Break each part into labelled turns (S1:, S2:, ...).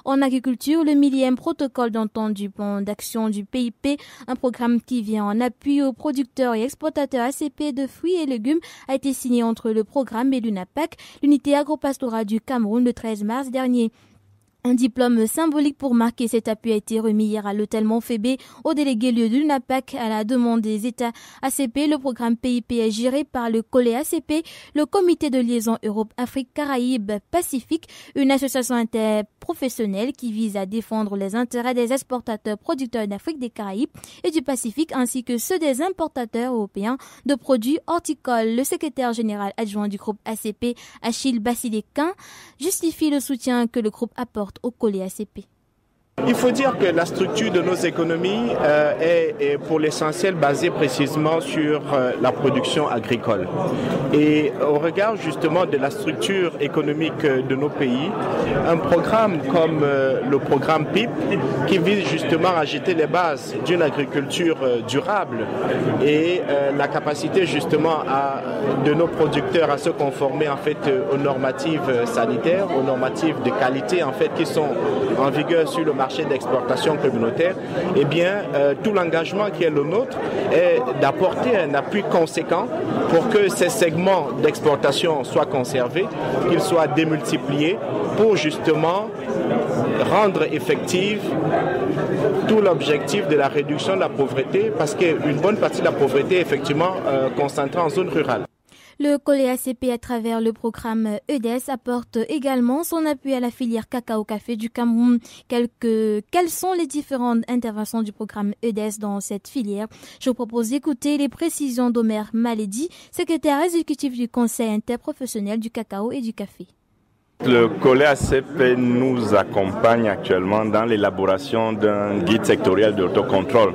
S1: en agriculture, le 1000e protocole d'entente du plan d'action du PIP, un programme qui vient en appui aux producteurs et exportateurs ACP de fruits et légumes, a été signé entre le programme et l'UNAPAC, l'unité agropastorale du Cameroun, le 13 mars dernier. Un diplôme symbolique pour marquer cet appui a été remis hier à l'hôtel Montfébé au délégué lieu de l'UNAPAC à la demande des États ACP. Le programme PIP est géré par le COLE ACP, le Comité de liaison Europe-Afrique-Caraïbes-Pacifique, une association interprofessionnelle qui vise à défendre les intérêts des exportateurs producteurs d'Afrique, des Caraïbes et du Pacifique ainsi que ceux des importateurs européens de produits horticoles. Le secrétaire général adjoint du groupe ACP, Achille Bassilequin, justifie le soutien que le groupe apporte au COLE ACP.
S2: Il faut dire que la structure de nos économies est pour l'essentiel basée précisément sur la production agricole. Et au regard justement de la structure économique de nos pays, un programme comme le programme PIP, qui vise justement à jeter les bases d'une agriculture durable et la capacité justement de nos producteurs à se conformer en fait aux normatives sanitaires, aux normatives de qualité en fait qui sont en vigueur sur le marché d'exportation communautaire, eh bien, tout l'engagement qui est le nôtre est d'apporter un appui conséquent pour que ces segments d'exportation soient conservés, qu'ils soient démultipliés pour justement rendre effective tout l'objectif de la réduction de la pauvreté, parce qu'une bonne partie de la pauvreté est effectivement concentrée en zone rurale.
S1: Le COLE ACP, à travers le programme EDES, apporte également son appui à la filière cacao-café du Cameroun. Quelles sont les différentes interventions du programme EDES dans cette filière? Je vous propose d'écouter les précisions d'Omer Maledi, secrétaire exécutif du Conseil interprofessionnel du cacao et du café.
S3: Le COLE ACP nous accompagne actuellement dans l'élaboration d'un guide sectoriel d'autocontrôle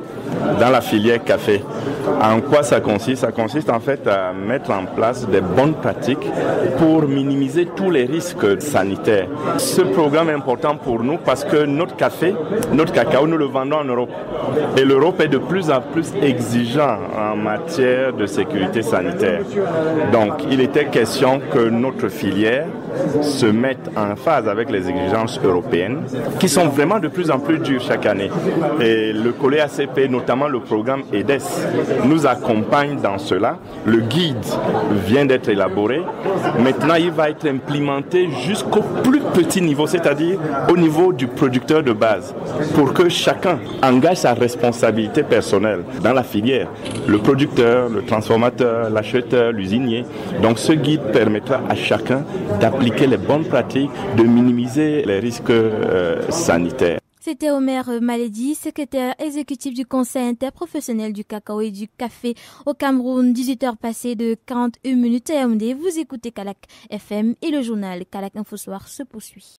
S3: dans la filière café. En quoi ça consiste? Ça consiste en fait à mettre en place des bonnes pratiques pour minimiser tous les risques sanitaires. Ce programme est important pour nous parce que notre cacao, nous le vendons en Europe. Et l'Europe est de plus en plus exigeant en matière de sécurité sanitaire. Donc, il était question que notre filière se mettre en phase avec les exigences européennes qui sont vraiment de plus en plus dures chaque année. Et le COLE ACP, notamment le programme EDES, nous accompagne dans cela. Le guide vient d'être élaboré. Maintenant, il va être implémenté jusqu'au plus petit niveau, c'est-à-dire au niveau du producteur de base, pour que chacun engage sa responsabilité personnelle dans la filière. Le producteur, le transformateur, l'acheteur, l'usinier. Donc ce guide permettra à chacun d'appliquer les bonnes pratiques, de minimiser les risques sanitaires.
S1: C'était Omer Maledi, secrétaire exécutif du Conseil interprofessionnel du cacao et du café au Cameroun. 18h passées de 41 minutes à Yaoundé. Vous écoutez Kalak FM et le journal Kalak Info Soir se poursuit.